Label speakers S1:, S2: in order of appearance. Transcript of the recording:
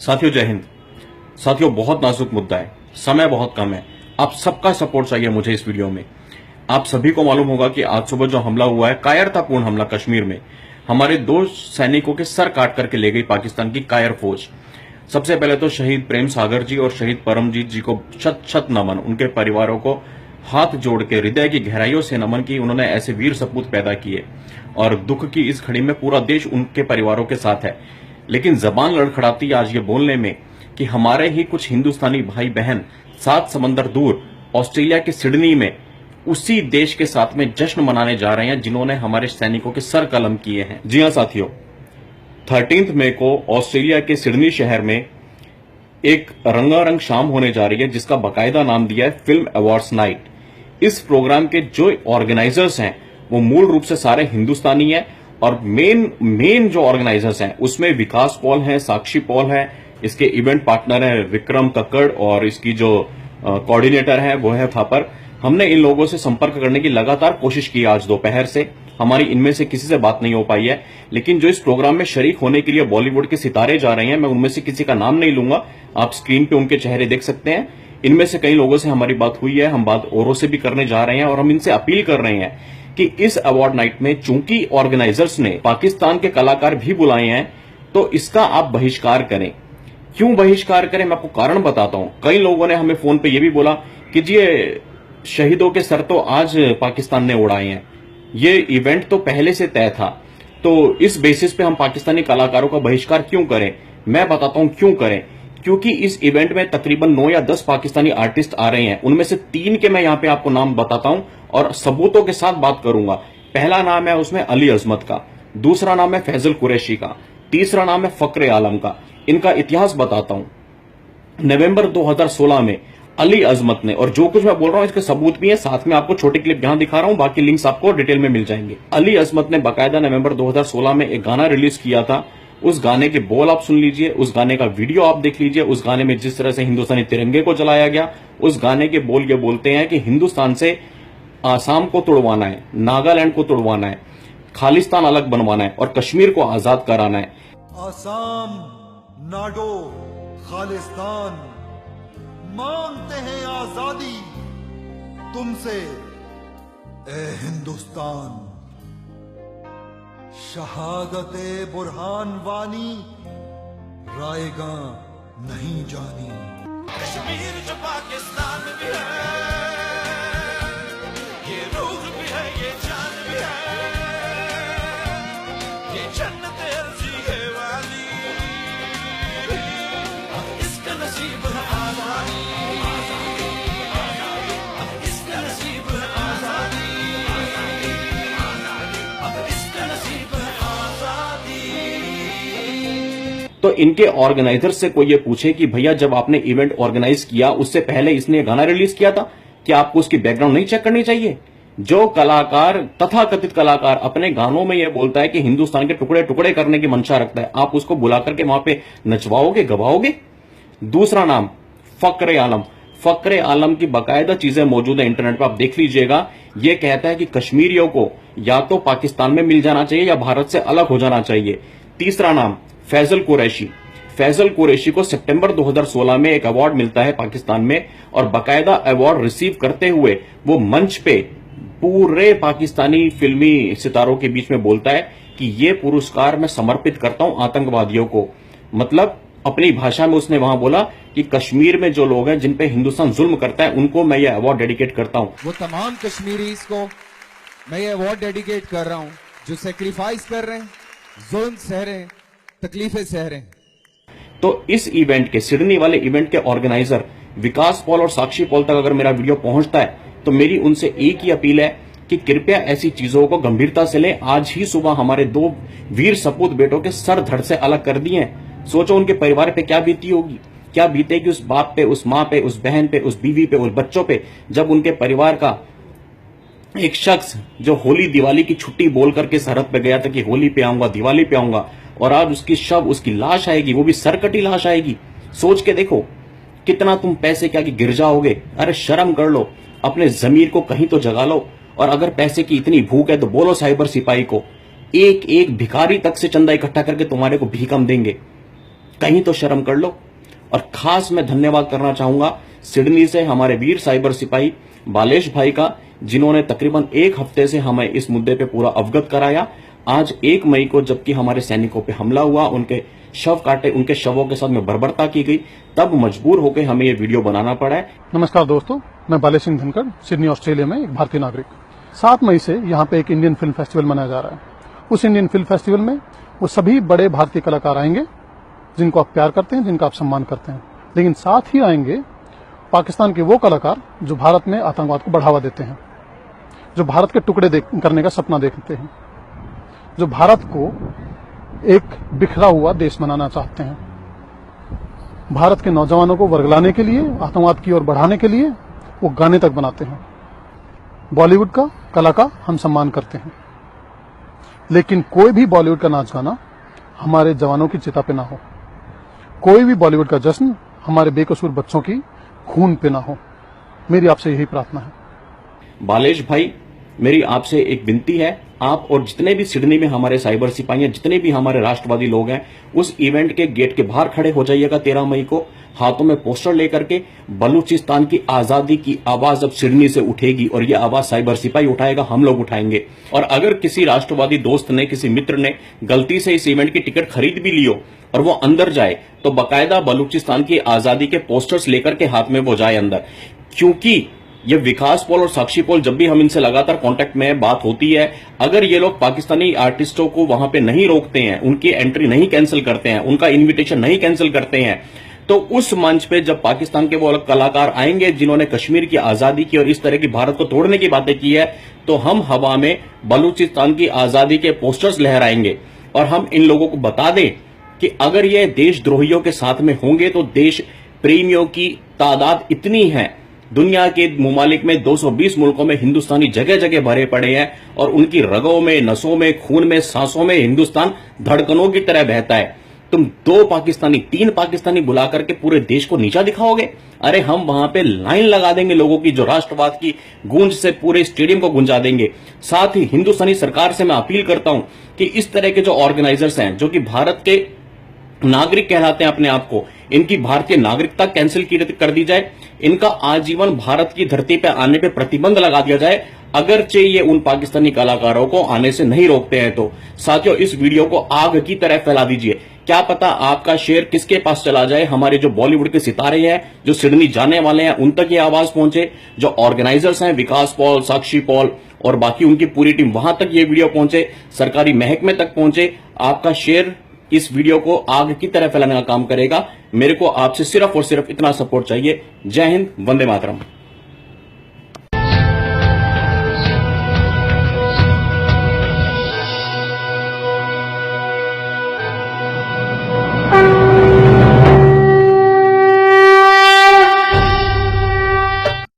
S1: साथियों जय हिंद। साथियों बहुत नाजुक मुद्दा है, समय बहुत कम है, आप सबका सपोर्ट चाहिए मुझे इस वीडियो में। आप सभी को मालूम होगा कि आज सुबह जो हमला हुआ है, कायरतापूर्ण हमला कश्मीर में, हमारे 2 सैनिकों के सर काट करके ले गई पाकिस्तान की कायर फौज। सबसे पहले तो शहीद प्रेम सागर जी और शहीद परमजीत जी को शत शत नमन, उनके परिवारों को हाथ जोड़ के हृदय की गहराइयों से नमन की। उन्होंने ऐसे वीर सपूत पैदा किए और दुख की इस घड़ी में पूरा देश उनके परिवारों के साथ है। लेकिन जबान लड़खड़ाती आज ये बोलने में कि हमारे ही कुछ हिंदुस्तानी भाई बहन 7 समंदर दूर ऑस्ट्रेलिया के सिडनी में उसी देश के साथ में जश्न मनाने जा रहे हैं जिन्होंने हमारे सैनिकों के सर कलम किए हैं। जी हां साथियों, 13 मई को ऑस्ट्रेलिया के सिडनी शहर में एक रंगारंग शाम होने जा रही है जिसका बाकायदा नाम दिया है फिल्म अवार्ड्स नाइट। इस प्रोग्राम के जो ऑर्गेनाइजर्स हैं वो मूल रूप से सारे हिंदुस्तानी हैं और मेन जो ऑर्गेनाइजर्स हैं उसमें विकास पॉल है, साक्षी पॉल है, इसके इवेंट पार्टनर है विक्रम कक्कड़ और इसकी जो कोऑर्डिनेटर है वो है थापर। हमने इन लोगों से संपर्क करने की लगातार कोशिश की आज दोपहर से, हमारी इनमें से किसी से बात नहीं हो पाई है। लेकिन जो इस प्रोग्राम में शरीक होने के लिए बॉलीवुड के सितारे जा रहे हैं, मैं उनमें से किसी का नाम नहीं लूंगा, आप स्क्रीन पे उनके चेहरे देख सकते हैं। इनमें से कई लोगों से हमारी बात हुई है, हम बात औरों से भी करने जा रहे हैं और हम इनसे अपील कर रहे हैं कि इस अवार्ड नाइट में चूंकि ऑर्गेनाइजर्स ने पाकिस्तान के कलाकार भी बुलाए हैं तो इसका आप बहिष्कार करें। क्यों बहिष्कार करें, मैं आपको कारण बताता हूं। कई लोगों ने हमें फोन पे ये भी बोला कि जी शहीदों के सर तो आज पाकिस्तान ने उड़ाए हैं, ये इवेंट तो पहले से तय था, तो इस बेसिस पे हम पाकिस्तानी कलाकारों का बहिष्कार क्यों करें। मैं बताता हूं क्यों करें। क्योंकि इस इवेंट में तकरीबन 9 या 10 पाकिस्तानी आर्टिस्ट आ रहे हैं, उनमें से 3 के मैं यहां पे आपको नाम बताता हूं और सबूतों के साथ बात करूंगा। पहला नाम है उसमें अली अजमत का, दूसरा नाम है फैजल कुरैशी का, तीसरा नाम है फक्र आलम का। इनका इतिहास बताता हूं। नवंबर 2016 में अली अजमत ने, और जो कुछ मैं बोल रहा हूं इसके सबूत भी है, साथ में आपको छोटे क्लिप यहां दिखा रहा हूं, बाकी लिंक्स आपको डिटेल में मिल जाएंगे। अली अजमत ने बाकायदा नवंबर 2016 में एक गाना रिलीज किया था। उस गाने के बोल आप सुन लीजिए, उस गाने का वीडियो आप देख लीजिए। उस गाने में जिस तरह से हिंदुस्तानी तिरंगे को जलाया गया, उस गाने के बोल ये बोलते हैं कि हिंदुस्तान से आसाम को तोड़वाना है, नागालैंड को तोड़वाना है, खालिस्तान अलग बनवाना है और कश्मीर को आजाद कराना है।
S2: आसाम, नाडो, खालिस्तान मांगते हैं आजादी तुमसे ए हिंदुस्तान। शहादते बुरहान वानी रायगा नहीं जानी।
S3: कश्मीर जो पाकिस्तान भी है, ये रूह भी है, ये जान भी है, ये जन्नत अर्जी है वाली, अब इसका नसीब है आजादी, अब इसका नसीब है आजादी, अब इसका नसीब है आजादी।
S1: तो इनके ऑर्गेनाइजर से कोई ये पूछे कि भैया जब आपने इवेंट ऑर्गेनाइज किया उससे पहले इसने गाना रिलीज किया था, क्या आपको उसकी बैकग्राउंड नहीं चेक करनी चाहिए। जो कलाकार, तथाकथित कलाकार अपने गानों में यह बोलता है कि हिंदुस्तान के टुकड़े टुकड़े करने की मंशा रखता है, आप उसको बुला करके वहां पे नचवाओगे, गवाओगे। दूसरा नाम फक्र आलम। फक्र आलम की बाकायदा चीजें मौजूद है इंटरनेट पर, आप देख लीजिएगा। यह कहता है कि कश्मीरियों को या तो पाकिस्तान में मिल जाना चाहिए या भारत से अलग हो जाना चाहिए। तीसरा नाम फैजल कुरैशी। फैजल कुरैशी को सितंबर 2016 में एक अवार्ड मिलता है पाकिस्तान में और बाकायदा अवार्ड रिसीव करते हुए वो मंच पे पूरे पाकिस्तानी फिल्मी सितारों के बीच में बोलता है कि ये पुरस्कार मैं समर्पित करता हूं आतंकवादियों को। मतलब अपनी भाषा में उसने वहां बोला कि कश्मीर में जो लोग हैं जिन पे हिंदुस्तान जुल्म करता है उनको मैं ये अवार्ड डेडिकेट करता हूं।
S4: वो तमाम कश्मीरीज को मैं ये अवार्ड डेडिकेट कर रहा हूं जो सेक्रीफाइस कर रहे हैं, जुल्म सह रहे हैं, तकलीफें सह रहे हैं।
S1: तो इस इवेंट के, सिडनी वाले इवेंट के ऑर्गेनाइजर विकास पॉल और साक्षी पॉल तक अगर मेरा वीडियो पहुंचता है तो मेरी उनसे एक ही अपील है कि कृपया ऐसी चीजों को गंभीरता से लें। आज ही सुबह हमारे 2 वीर सपूत बेटों के सर धड़ से अलग कर दिए हैं। सोचो उनके परिवार पे क्या बीती होगी, क्या बीतेगी उस बाप पे, उस मां पे, उस बहन पे, उस बीवी पे, उस बच्चों पे, जब उनके परिवार का एक शख्स जो होली दिवाली की छुट्टी बोल करके सरहद पे गया था कि होली पे आऊंगा, दिवाली पे आऊंगा, और आज उसकी शव, उसकी लाश आएगी, वो भी सरकटी लाश आएगी। सोच के देखो कितना तुम पैसे क्या कि गिर जाओगे। अरे शर्म कर लो, अपने जमीर को कहीं तो जगा लो। और अगर पैसे की इतनी भूख है तो बोलो साइबर सिपाही को, एक एक भिखारी तक से चंदा इकट्ठा करके तुम्हारे को भीख हम देंगे। कहीं तो शर्म कर लो। और खास मैं धन्यवाद करना चाहूंगा सिडनी से हमारे वीर साइबर सिपाही बालेश भाई का, जिन्होंने तकरीबन 1 हफ्ते से हमें इस मुद्दे पे पूरा अवगत कराया। आज 1 मई को जबकि हमारे सैनिकों पे हमला हुआ, उनके शव काटे, उनके शवों के साथ में बर्बरता की गई, तब मजबूर होकर हमें ये वीडियो बनाना पड़ा है।
S5: नमस्कार दोस्तों, मैं बालेश सिंह धनखड़, सिडनी ऑस्ट्रेलिया में एक भारतीय नागरिक। 7 मई से यहाँ पे एक इंडियन फिल्म फेस्टिवल मनाया जा रहा है। उस इंडियन फिल्म फेस्टिवल में वो सभी बड़े भारतीय कलाकार आएंगे जिनको आप प्यार करते हैं, जिनका आप सम्मान करते हैं, लेकिन साथ ही आएंगे पाकिस्तान के वो कलाकार जो भारत में आतंकवाद को बढ़ावा देते हैं, जो भारत के टुकड़े करने का सपना देखते हैं, जो भारत को एक बिखरा हुआ देश बनाना चाहते हैं। भारत के नौजवानों को वर्गलाने के लिए, आतंकवाद की ओर बढ़ाने के लिए वो गाने तक बनाते हैं। बॉलीवुड का कला का हम सम्मान करते हैं, लेकिन कोई भी बॉलीवुड का नाच गाना हमारे जवानों की चिता पे ना हो, कोई भी बॉलीवुड का जश्न हमारे बेकसूर बच्चों की खून पे ना हो। मेरी आपसे यही प्रार्थना है।
S1: बालेश भाई, मेरी आपसे एक विनती है, आप और जितने भी सिडनी में हमारे साइबर सिपाही हैं, जितने भी हमारे राष्ट्रवादी लोग हैं, उस इवेंट के गेट के बाहर खड़े हो जाइएगा 13 मई को, हाथों में पोस्टर लेकर के। बलूचिस्तान की आजादी की आवाज अब सिडनी से उठेगी और ये आवाज साइबर सिपाही उठाएगा, हम लोग उठाएंगे। और अगर किसी राष्ट्रवादी दोस्त ने, किसी मित्र ने गलती से इस इवेंट की टिकट खरीद भी लियो और वो अंदर जाए, तो बाकायदा बलूचिस्तान की आजादी के पोस्टर्स लेकर के हाथ में वो जाए अंदर। क्योंकि ये विकास पॉल और साक्षी पॉल, जब भी हम इनसे लगातार कांटेक्ट में बात होती है, अगर ये लोग पाकिस्तानी आर्टिस्टों को वहां पे नहीं रोकते हैं, उनकी एंट्री नहीं कैंसिल करते हैं, उनका इनविटेशन नहीं कैंसिल करते हैं, तो उस मंच पे जब पाकिस्तान के वो कलाकार आएंगे जिन्होंने कश्मीर की आजादी की और इस तरह की भारत को तोड़ने की बातें की है, तो हम हवा में बलूचिस्तान की आजादी के पोस्टर्स लहराएंगे और हम इन लोगों को बता दें कि अगर ये देशद्रोहियों के साथ में होंगे तो देश प्रेमियों की तादाद इतनी है, दुनिया के ममालिक में 220 मुल्कों में हिंदुस्तानी जगह जगह भरे पड़े हैं और उनकी रगों में, नसों में, खून में, सांसों में हिंदुस्तान धड़कनों की तरह बहता है। तुम 2 पाकिस्तानी, 3 पाकिस्तानी बुला करके पूरे देश को नीचा दिखाओगे? अरे हम वहां पे लाइन लगा देंगे लोगों की, जो राष्ट्रवाद की गूंज से पूरे स्टेडियम को गुंजा देंगे। साथ ही हिंदुस्तानी सरकार से मैं अपील करता हूं कि इस तरह के जो ऑर्गेनाइजर्स हैं, जो कि भारत के नागरिक कहलाते हैं अपने आप को, इनकी भारतीय नागरिकता कैंसिल कर दी जाए, इनका आजीवन भारत की धरती पर आने पर प्रतिबंध लगा दिया जाए, अगरचे ये उन पाकिस्तानी कलाकारों को आने से नहीं रोकते हैं तो। साथियों, इस वीडियो को आग की तरह फैला दीजिए। क्या पता आपका शेयर किसके पास चला जाए, हमारे जो बॉलीवुड के सितारे हैं, जो सिडनी जाने वाले हैं, उन तक ये आवाज पहुंचे। जो ऑर्गेनाइजर्स हैं, विकास पॉल, साक्षी पॉल और बाकी उनकी पूरी टीम, वहां तक ये वीडियो पहुंचे, सरकारी महकमे तक पहुंचे। आपका शेयर इस वीडियो को आग की तरह फैलाने का काम करेगा। मेरे को आपसे सिर्फ और सिर्फ इतना सपोर्ट चाहिए। जय हिंद, वंदे मातरम।